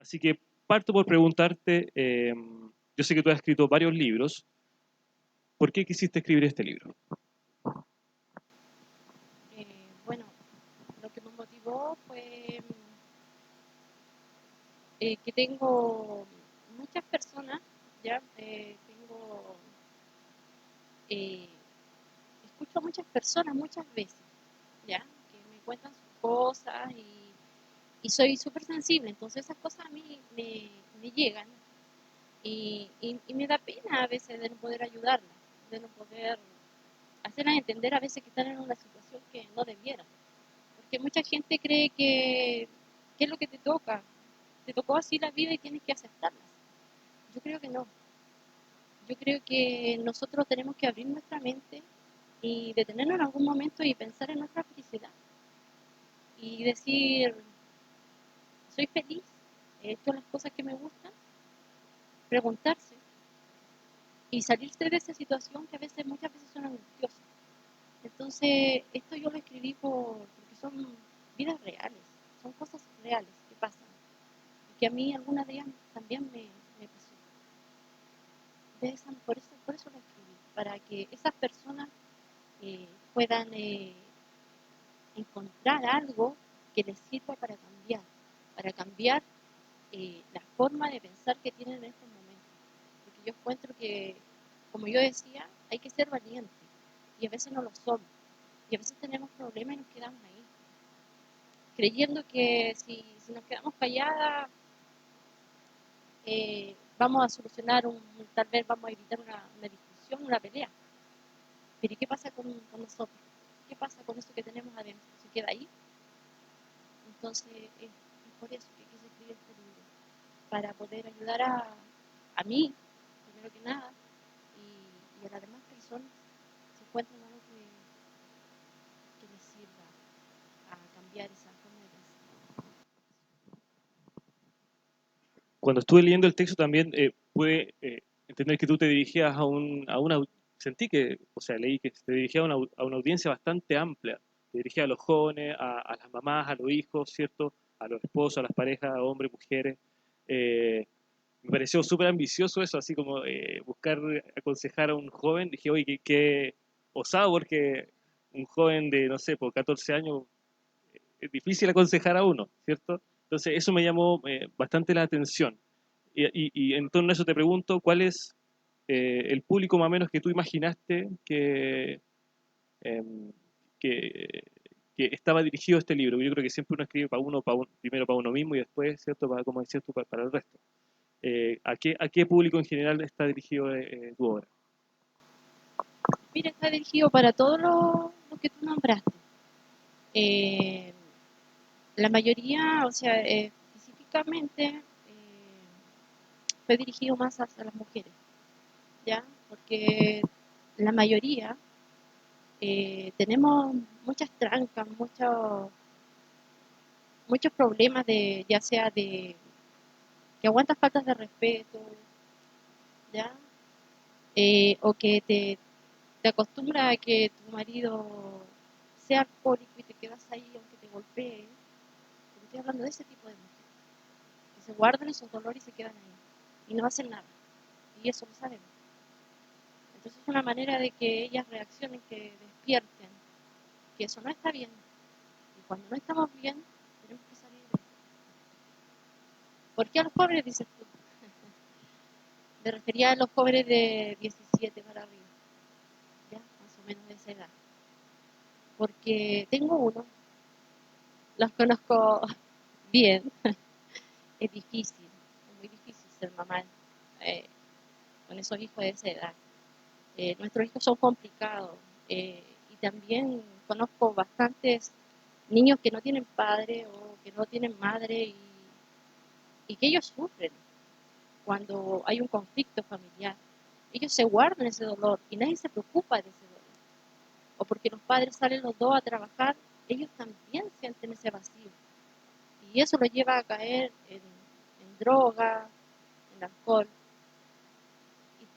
Así que parto por preguntarte, yo sé que tú has escrito varios libros, ¿por qué quisiste escribir este libro? Bueno, lo que me motivó fue que tengo muchas personas, ya eh, escucho a muchas personas muchas veces, ya, que me cuentan sus cosas y soy súper sensible, entonces esas cosas a mí me llegan y me da pena a veces de no poder ayudarlas, de no poder hacerlas entender a veces que están en una situación que no debieran, porque mucha gente cree que es lo que te tocó así la vida y tienes que aceptarlas. Yo creo que no. Yo creo que nosotros tenemos que abrir nuestra mente y detenernos en algún momento y pensar en nuestra felicidad y decir, soy feliz, he hecho las cosas que me gustan, preguntarse y salirse de esa situación que a veces, muchas veces son angustiosas. Entonces, esto yo lo escribí porque son vidas reales, son cosas reales que pasan y que a mí algunas de ellas también me pasó. Por eso lo escribí, para que esas personas puedan encontrar algo que les sirva para cambiar la forma de pensar que tienen en estos momentos. Porque yo encuentro que, como yo decía, hay que ser valiente y a veces no lo somos. Y a veces tenemos problemas y nos quedamos ahí, creyendo que si nos quedamos calladas vamos a solucionar tal vez vamos a evitar una discusión, una pelea. Pero ¿y qué pasa con nosotros? ¿Qué pasa con eso que tenemos adentro? ¿Se queda ahí? Entonces es por eso que quise escribir este libro, para poder ayudar a mí, primero que nada, y a las demás personas se encuentran algo que les sirva a cambiar esa forma de pensar. Cuando estuve leyendo el texto también pude entender que tú te dirigías a una, sentí que, o sea, leí que te dirigías a una audiencia bastante amplia, te dirigías a los jóvenes, a las mamás, a los hijos, ¿cierto? A los esposos, a las parejas, a hombres, mujeres. Eh, Me pareció súper ambicioso eso, así como buscar aconsejar a un joven. Dije, oye, qué osado, porque un joven de, no sé, por 14 años es difícil aconsejar a uno, ¿cierto? Entonces, eso me llamó bastante la atención. Y en torno a eso te pregunto, ¿cuál es el público más o menos que tú imaginaste eh, que, que estaba dirigido a este libro? Yo creo que siempre uno escribe primero para uno mismo y después, ¿cierto? Para, como decías tú, para el resto. A qué público en general está dirigido tu obra? Mira, está dirigido para todos los que tú nombraste. Eh, la mayoría, o sea, específicamente fue dirigido más hacia las mujeres, ¿ya? Porque la mayoría tenemos muchas trancas, muchos problemas de, ya sea de que aguantas faltas de respeto, ¿ya? O que te acostumbra a que tu marido sea alcohólico y te quedas ahí aunque te golpee. Porque estoy hablando de ese tipo de mujeres, que se guardan esos dolores y se quedan ahí y no hacen nada. Y eso lo sabemos. Entonces es una manera de que ellas reaccionen, que despierten, que eso no está bien. Y cuando no estamos bien, tenemos que salir de eso. ¿Por qué a los jóvenes dices tú? Me refería a los jóvenes de 17 para arriba, ya, más o menos de esa edad. Porque tengo uno, los conozco bien, es muy difícil ser mamá eh, con esos hijos de esa edad. Nuestros hijos son complicados y también conozco bastantes niños que no tienen padre o que no tienen madre y que ellos sufren cuando hay un conflicto familiar. Ellos se guardan ese dolor y nadie se preocupa de ese dolor. O porque los padres salen los dos a trabajar, ellos también sienten ese vacío. Y eso los lleva a caer en droga, en alcohol.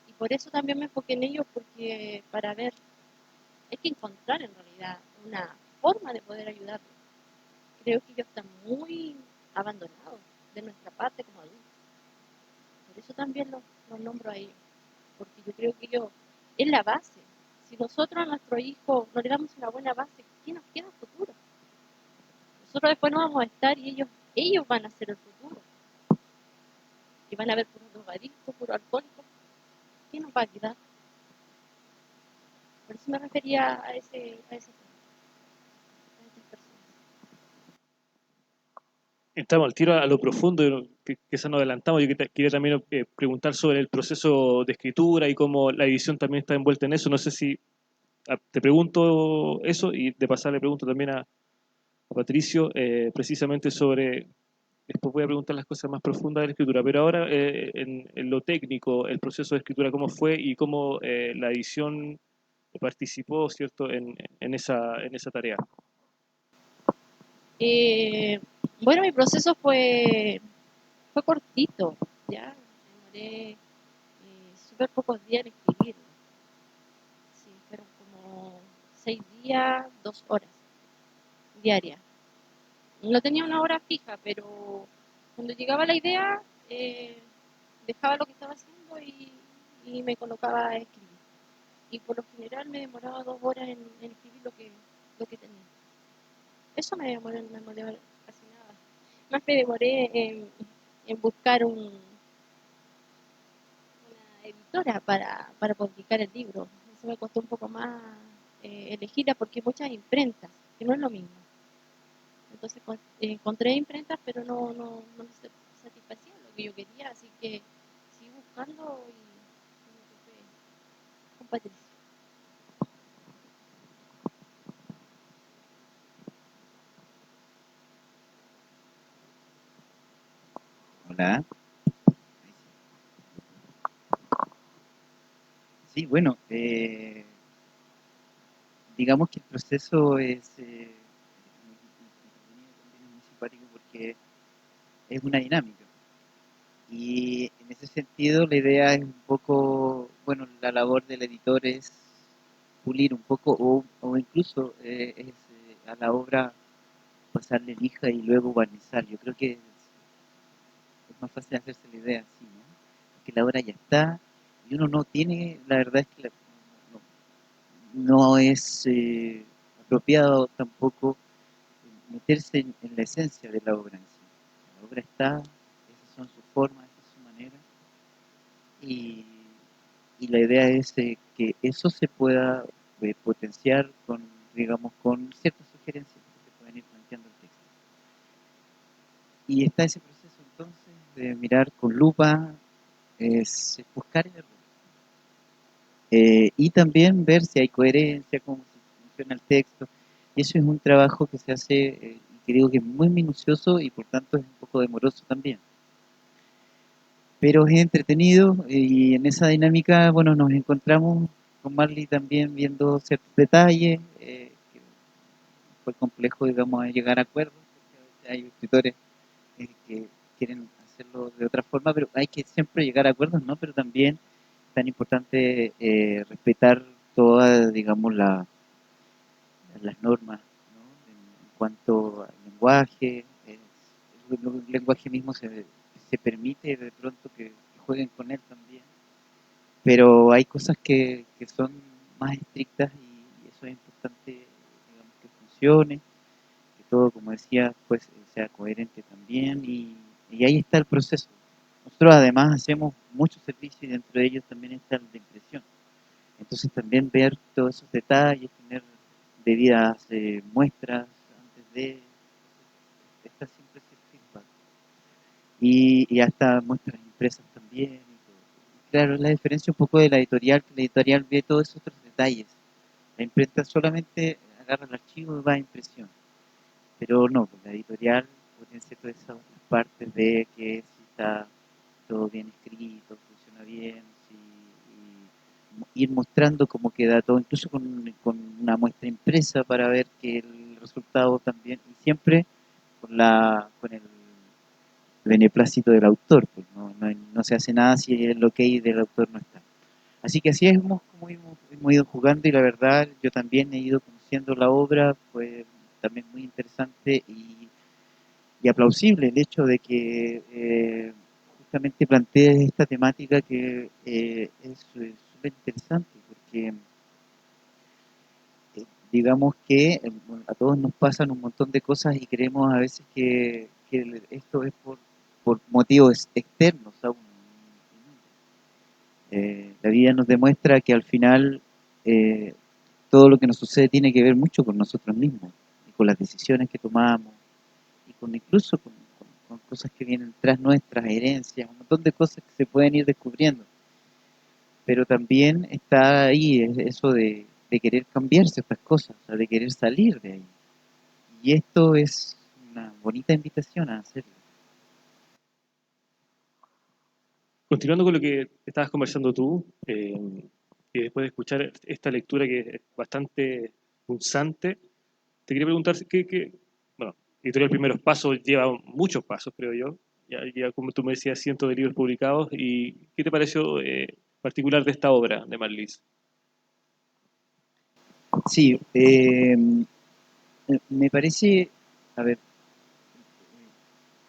Y por eso también me enfoqué en ellos, porque para ver, hay que encontrar en realidad una forma de poder ayudarlos. Creo que ellos están muy abandonados. de nuestra parte como adultos. Por eso también los nombro a ellos, porque yo creo que ellos es la base. Si nosotros a nuestro hijo no le damos una buena base, ¿qué nos queda futuro? Nosotros después no vamos a estar y ellos van a ser el futuro. Y van a ver puros drogadictos, puros alcohólicos. ¿Qué nos va a quedar? Por eso me refería a ese tema, a esas personas. Entramos al tiro a lo profundo, que quizás nos adelantamos. Yo quería también preguntar sobre el proceso de escritura y cómo la edición también está envuelta en eso. No sé si te pregunto eso y de pasar le pregunto también a Patricio precisamente sobre, después voy a preguntar las cosas más profundas de la escritura, pero ahora en lo técnico, el proceso de escritura, cómo fue y cómo la edición participó, ¿cierto?, en esa tarea. Eh, bueno, mi proceso fue cortito, ya. Demoré súper pocos días en escribirlo. Sí, fueron como 6 días, 2 horas diarias. No tenía una hora fija, pero cuando llegaba la idea, eh, dejaba lo que estaba haciendo y me colocaba a escribir. Y por lo general me demoraba 2 horas en escribir lo que tenía. Eso me demoré casi nada. Más me demoré en buscar una editora para publicar el libro. Eso me costó un poco más elegirla porque hay muchas imprentas, que no es lo mismo. Entonces encontré imprentas, pero no me satisfacían lo que yo quería, así que sigo buscando y me topé con Patricio. Hola. Sí, bueno, digamos que el proceso es muy simpático porque es una dinámica. Y en ese sentido la idea es un poco, bueno, la labor del editor es pulir un poco o incluso es a la obra pasarle lija y luego barnizar. Yo creo que es más fácil hacerse la idea así, ¿no? Porque la obra ya está y uno no tiene, la verdad es que no es apropiado tampoco meterse en la esencia de la obra en sí. La obra está, esas son sus formas, esa es su manera, y, y la idea es que eso se pueda potenciar con, digamos, con ciertas sugerencias que se pueden ir planteando el texto. Y está ese proceso entonces de mirar con lupa, es buscar el error. Y también ver si hay coherencia, cómo funciona el texto. Y eso es un trabajo que se hace, y que digo que es muy minucioso y por tanto es un poco demoroso también. Pero es entretenido y en esa dinámica, bueno, nos encontramos con Marley también viendo ciertos detalles, que fue complejo, digamos, llegar a acuerdos, porque a veces hay escritores que quieren hacerlo de otra forma, pero hay que siempre llegar a acuerdos, ¿no? Pero también es tan importante respetar todas, digamos, las normas, ¿no? En cuanto al lenguaje, el lenguaje mismo se permite de pronto que jueguen con él también, pero hay cosas que son más estrictas y eso es importante, digamos, que funcione, que todo, como decía, pues sea coherente también y ahí está el proceso. Nosotros además hacemos muchos servicios y dentro de ellos también está el de impresión. Entonces también ver todos esos detalles, tener debidas muestras antes de está siempre ese feedback. Y hasta muestras impresas también. Y todo. Claro, es la diferencia un poco de la editorial, que la editorial ve todos esos otros detalles. La imprenta solamente agarra el archivo y va a impresión. Pero no, pues la editorial potencia todas esas otras partes de que si está todo bien escrito, funciona bien, si, ir mostrando cómo queda todo, incluso con una muestra impresa para ver que el resultado también, y siempre con el beneplácito del autor, pues no se hace nada si el ok del autor no está. Así que así es como hemos ido jugando y la verdad yo también he ido conociendo la obra, pues también muy interesante y y aplausible el hecho de que justamente plantees esta temática que es súper interesante, porque digamos que a todos nos pasan un montón de cosas y creemos a veces que esto es por motivos externos a uno. La vida nos demuestra que al final eh, todo lo que nos sucede tiene que ver mucho con nosotros mismos y con las decisiones que tomamos y con incluso con cosas que vienen tras nuestras herencias, un montón de cosas que se pueden ir descubriendo. Pero también está ahí eso de querer cambiar ciertas cosas, o sea, de querer salir de ahí. Y esto es una bonita invitación a hacerlo. Continuando con lo que estabas conversando tú, y después de escuchar esta lectura que es bastante punzante, te quería preguntar, bueno, Editorial Primeros Pasos lleva muchos pasos, creo yo, ya como tú me decías, cientos de libros publicados, y ¿qué te pareció particular de esta obra de Marlis? Sí, me parece, a ver,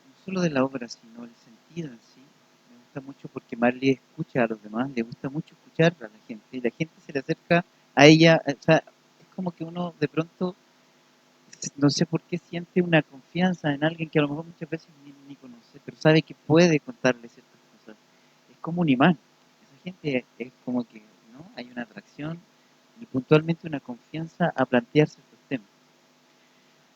no solo de la obra, sino el sentido en sí. Me gusta mucho porque Marley escucha a los demás, le gusta mucho escuchar a la gente, y la gente se le acerca a ella, o sea, es como que uno de pronto, no sé por qué siente una confianza en alguien que a lo mejor muchas veces ni conoce, pero sabe que puede contarle ciertas cosas. Es como un imán. Esa gente es como que, ¿no? Hay una atracción y puntualmente una confianza a plantearse estos temas.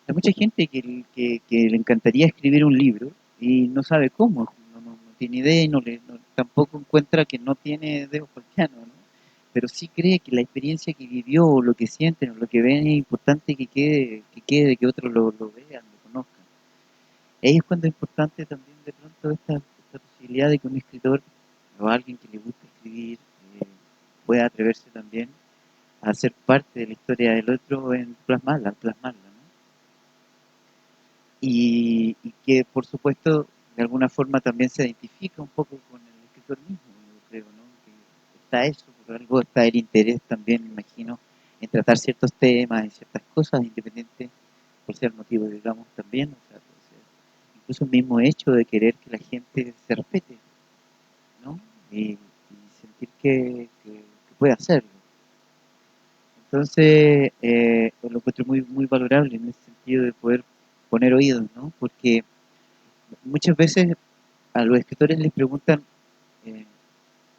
Hay mucha gente que le encantaría escribir un libro y no sabe cómo, no tiene idea y tampoco encuentra que no tiene dedos para el piano, ¿no? Pero sí cree que la experiencia que vivió, o lo que sienten, o lo que ven es importante que otros lo vean, lo conozcan. Ahí es cuando es importante también de pronto esta posibilidad de que un escritor o alguien que le gusta escribir pueda atreverse también a ser parte de la historia del otro en plasmarla, ¿no? Y que por supuesto de alguna forma también se identifica un poco con el escritor mismo, yo creo, ¿no? Que está eso, por algo está el interés también, me imagino, en tratar ciertos temas y ciertas cosas, independiente por ser motivo, digamos, también, o sea, puede ser incluso el mismo hecho de querer que la gente se respete, ¿no? Y sentir que puede hacerlo. Entonces, lo encuentro muy valorable en ese sentido de poder poner oídos, ¿no? Porque muchas veces a los escritores les preguntan eh,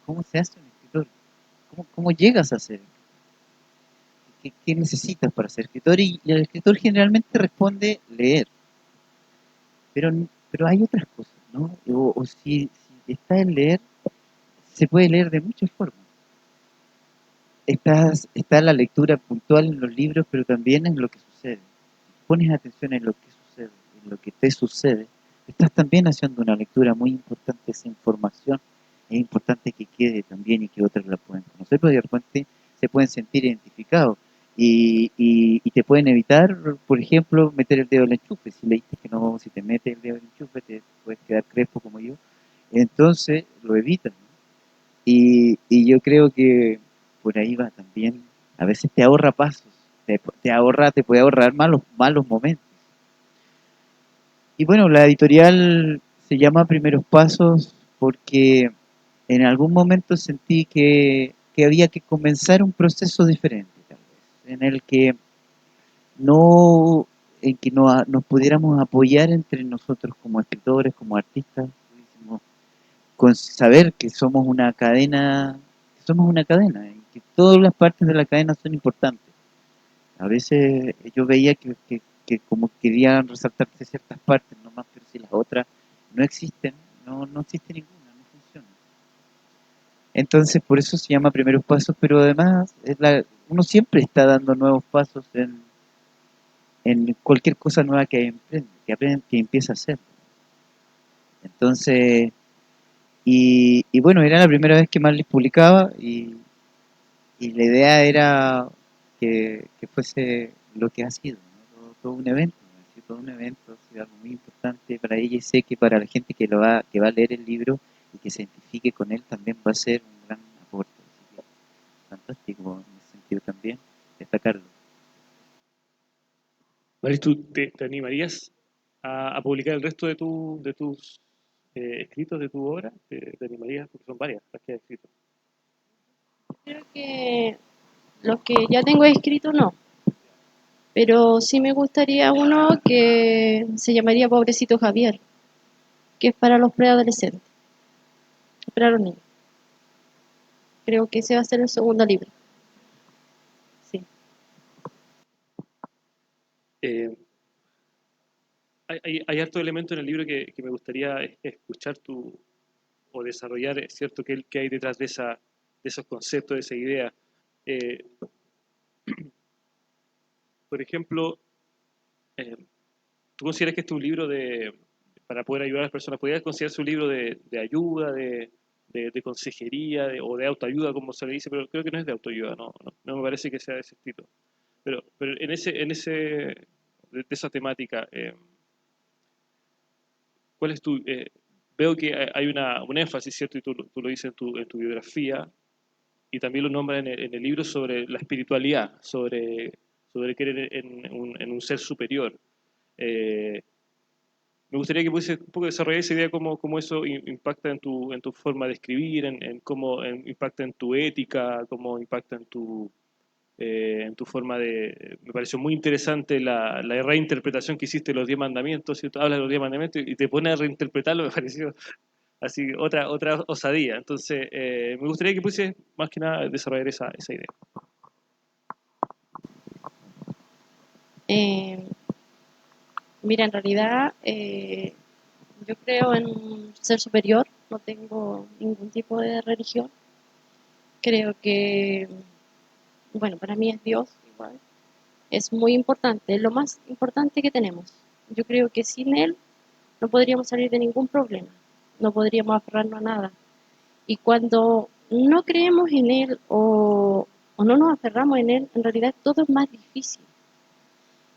¿cómo se hace un escritor? ¿Cómo llegas a ser? ¿Qué necesitas para ser escritor? Y el escritor generalmente responde leer, pero, pero hay otras cosas, ¿no? O si está en leer, se puede leer de muchas formas. Está la lectura puntual en los libros, pero también en lo que sucede. Si pones atención en lo que sucede, en lo que te sucede, estás también haciendo una lectura muy importante de esa información. Es importante que quede también y que otros la puedan conocer, porque de repente se pueden sentir identificados y te pueden evitar, por ejemplo, meter el dedo en el enchufe. Si leíste que no, si te metes el dedo en el enchufe, te puedes quedar crespo como yo. Entonces lo evitan, ¿no? Y yo creo que por ahí va también. A veces te ahorra pasos, te puede ahorrar malos momentos. Y bueno, la editorial se llama Primeros Pasos porque en algún momento sentí que había que comenzar un proceso diferente, tal vez, en el que no, en que nos pudiéramos apoyar entre nosotros como escritores, como artistas, con saber que somos una cadena y que todas las partes de la cadena son importantes. A veces yo veía que como querían resaltarse ciertas partes nomás, pero si las otras no existen, no existe ninguna, no funciona. Entonces por eso se llama primeros pasos, pero además uno siempre está dando nuevos pasos en cualquier cosa nueva que emprende, que empieza a hacer. Entonces, y bueno, era la primera vez que Marley publicaba y la idea era que fuese lo que ha sido, ¿no? Todo un evento, ¿no? Ha sido todo un evento, ha sido algo muy importante para ella y sé que para la gente que va a leer el libro y que se identifique con él también va a ser un gran aporte. Así que fantástico en ese sentido también destacarlo. Marlis, ¿tú te animarías a publicar el resto de tus escritos, de tu obra? ¿Te animarías? Porque son varias las que has escrito. Creo que los que ya tengo escrito no, pero sí me gustaría uno que se llamaría Pobrecito Javier, que es para los preadolescentes, para los niños. Creo que ese va a ser el segundo libro. Sí. Eh, hay harto elemento en el libro que me gustaría escuchar o desarrollar, es cierto, que hay detrás de esos conceptos, de esa idea. Eh, por ejemplo, eh, ¿tú consideras que este es un libro para poder ayudar a las personas? ¿Podrías considerarse un libro de ayuda, de consejería o de autoayuda, como se le dice? Pero creo que no es de autoayuda, no me parece que sea de ese estilo. Pero de esa temática, ¿cuál es veo que hay un énfasis, ¿cierto? Y tú lo dices en tu biografía, y también lo nombras en el libro sobre la espiritualidad, sobre creer en un ser superior. Eh, Me gustaría que pudiese un poco desarrollar esa idea, cómo eso impacta en tu forma de escribir, en cómo impacta en tu ética, cómo impacta en tu forma de... Me pareció muy interesante la reinterpretación que hiciste de los 10 mandamientos, ¿cierto? Hablas de los 10 mandamientos y te pones a reinterpretarlo, me pareció así otra osadía. Entonces, me gustaría que pudiese más que nada desarrollar esa idea. Eh, Mira, en realidad yo creo en un ser superior, no tengo ningún tipo de religión. Creo que, bueno, para mí es Dios igual. Es muy importante, es lo más importante que tenemos. Yo creo que sin Él no podríamos salir de ningún problema, no podríamos aferrarnos a nada. Y cuando no creemos en Él o no nos aferramos en Él, en realidad todo es más difícil.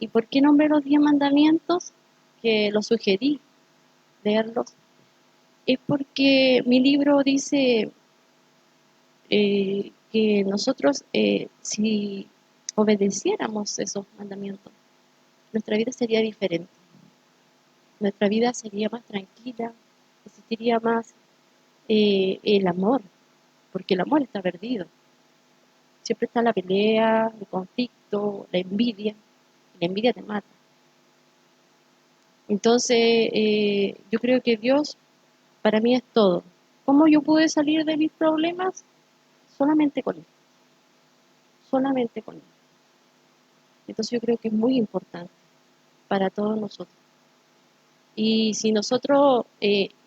¿Y por qué nombré los 10 mandamientos? Que los sugerí leerlos. Es porque mi libro dice que nosotros, si obedeciéramos esos mandamientos, nuestra vida sería diferente. Nuestra vida sería más tranquila, existiría más el amor, porque el amor está perdido. Siempre está la pelea, el conflicto, la envidia. Y la envidia te mata. Entonces, yo creo que Dios para mí es todo. ¿Cómo yo pude salir de mis problemas? Solamente con Él. Solamente con Él. Entonces yo creo que es muy importante para todos nosotros. Y si nosotros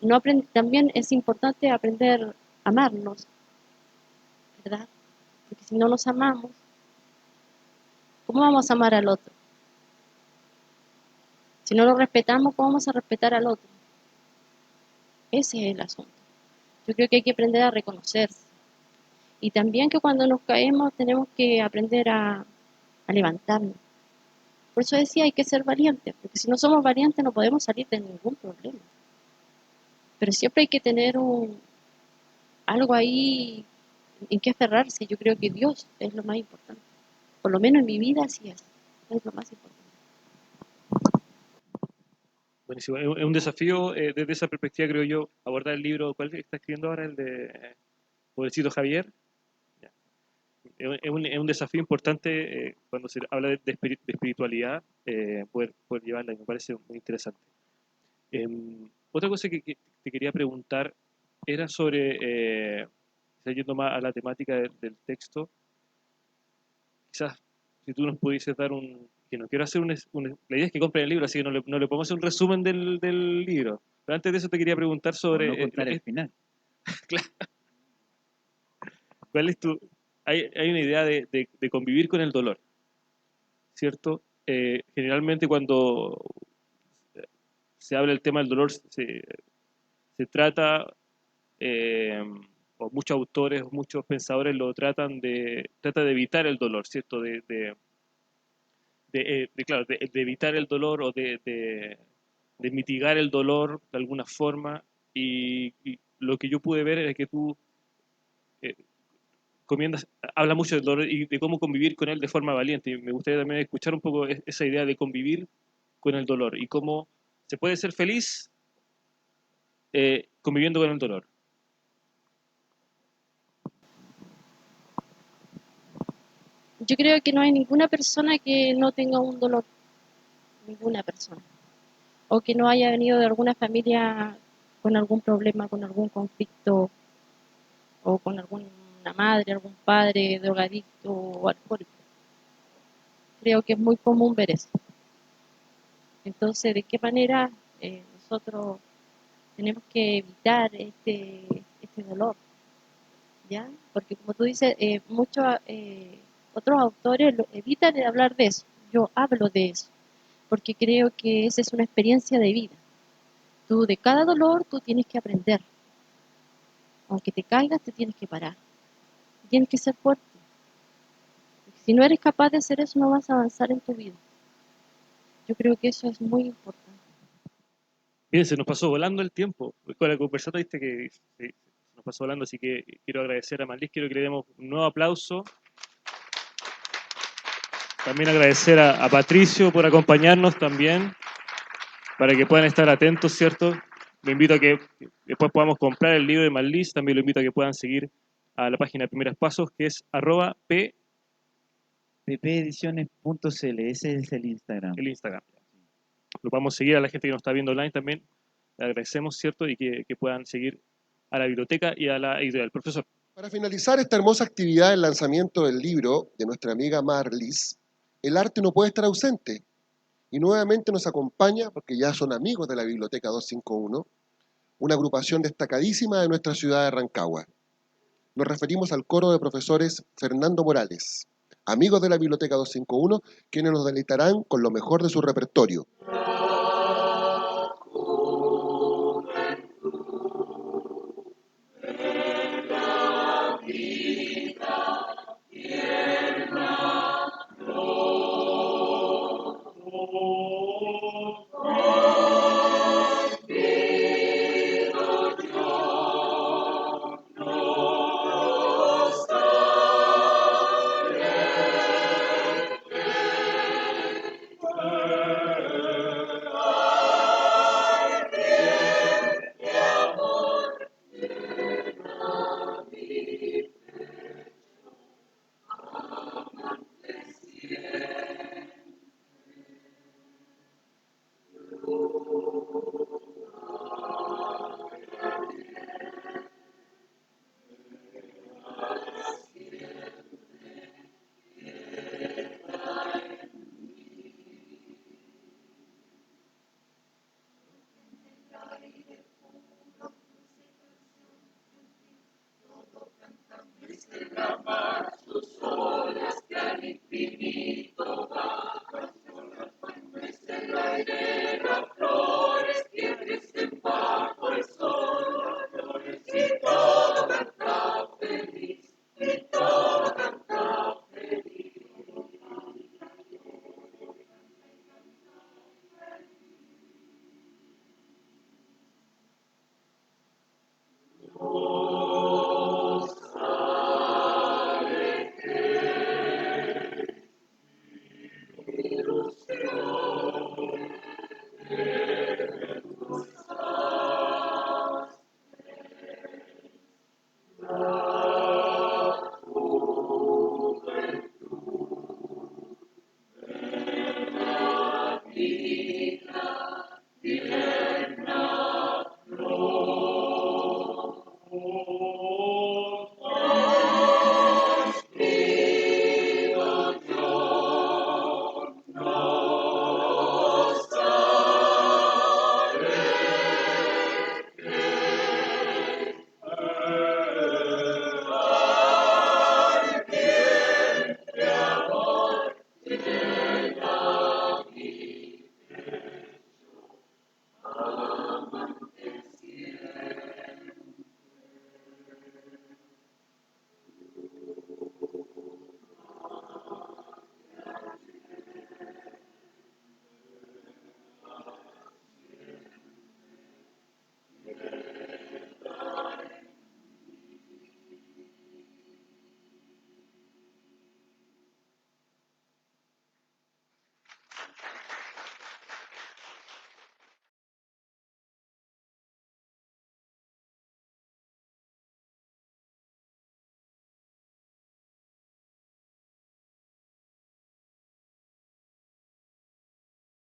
no aprendemos, también es importante aprender a amarnos, ¿verdad? Porque si no nos amamos, ¿cómo vamos a amar al otro? Si no lo respetamos, ¿cómo vamos a respetar al otro? Ese es el asunto. Yo creo que hay que aprender a reconocerse. Y también que cuando nos caemos tenemos que aprender a levantarnos. Por eso decía, hay que ser valientes, porque si no somos valientes no podemos salir de ningún problema. Pero siempre hay que tener algo ahí en qué aferrarse. Yo creo que Dios es lo más importante. Por lo menos en mi vida así es lo más importante. Buenísimo. Es un desafío desde esa perspectiva, creo yo, abordar el libro. ¿Cuál está escribiendo ahora? El de Pobrecito Javier. Ya. Es un desafío importante cuando se habla de espiritualidad, poder llevarla, y me parece muy interesante. Otra cosa que te quería preguntar era quizás yendo más a la temática del texto, quizás si tú nos pudieses dar que no quiero hacer la idea es que compren el libro, así que no le podemos hacer un resumen del libro. Pero antes de eso te quería preguntar Por no sobre, contar el final. ¿cuál es hay una idea de convivir con el dolor, ¿cierto? Generalmente cuando se habla del tema del dolor, se trata, eh, o muchos autores, muchos pensadores lo trata de evitar el dolor, ¿cierto? Claro, de evitar el dolor o de mitigar el dolor de alguna forma. Y lo que yo pude ver es que tú eh, habla mucho del dolor y de cómo convivir con él de forma valiente. Y me gustaría también escuchar un poco esa idea de convivir con el dolor y cómo se puede ser feliz conviviendo con el dolor. Yo creo que no hay ninguna persona que no tenga un dolor, ninguna persona, o que no haya venido de alguna familia con algún problema, con algún conflicto, o con alguna madre, algún padre drogadicto o alcohólico. Creo que es muy común ver eso. Entonces, ¿de qué manera nosotros tenemos que evitar este dolor? ¿Ya? Porque como tú dices, muchos otros autores evitan de hablar de eso. Yo hablo de eso, porque creo que esa es una experiencia de vida. Tú de cada dolor tú tienes que aprender. Aunque te caigas, te tienes que parar. Tienes que ser fuerte. Si no eres capaz de hacer eso, no vas a avanzar en tu vida. Yo creo que eso es muy importante. Bien, se nos pasó volando el tiempo. Con la conversata viste que se nos pasó volando, así que quiero agradecer a Marlis, quiero que le demos un nuevo aplauso. También agradecer a Patricio por acompañarnos también, para que puedan estar atentos, ¿cierto? Lo invito a que después podamos comprar el libro de Marlis, también lo invito a que puedan seguir a la página de Primeros Pasos, que es @p ppediciones.cl, ese es el Instagram. el Instagram. Lo vamos a seguir a la gente que nos está viendo online también. Le agradecemos, ¿cierto? Y que puedan seguir a la biblioteca y a la editorial. Profesor. Para finalizar esta hermosa actividad del lanzamiento del libro de nuestra amiga Marlis, el arte no puede estar ausente. Y nuevamente nos acompaña, porque ya son amigos de la Biblioteca 251, una agrupación destacadísima de nuestra ciudad de Rancagua. Nos referimos al coro de profesores Fernando Morales, amigos de la Biblioteca 251, quienes nos deleitarán con lo mejor de su repertorio.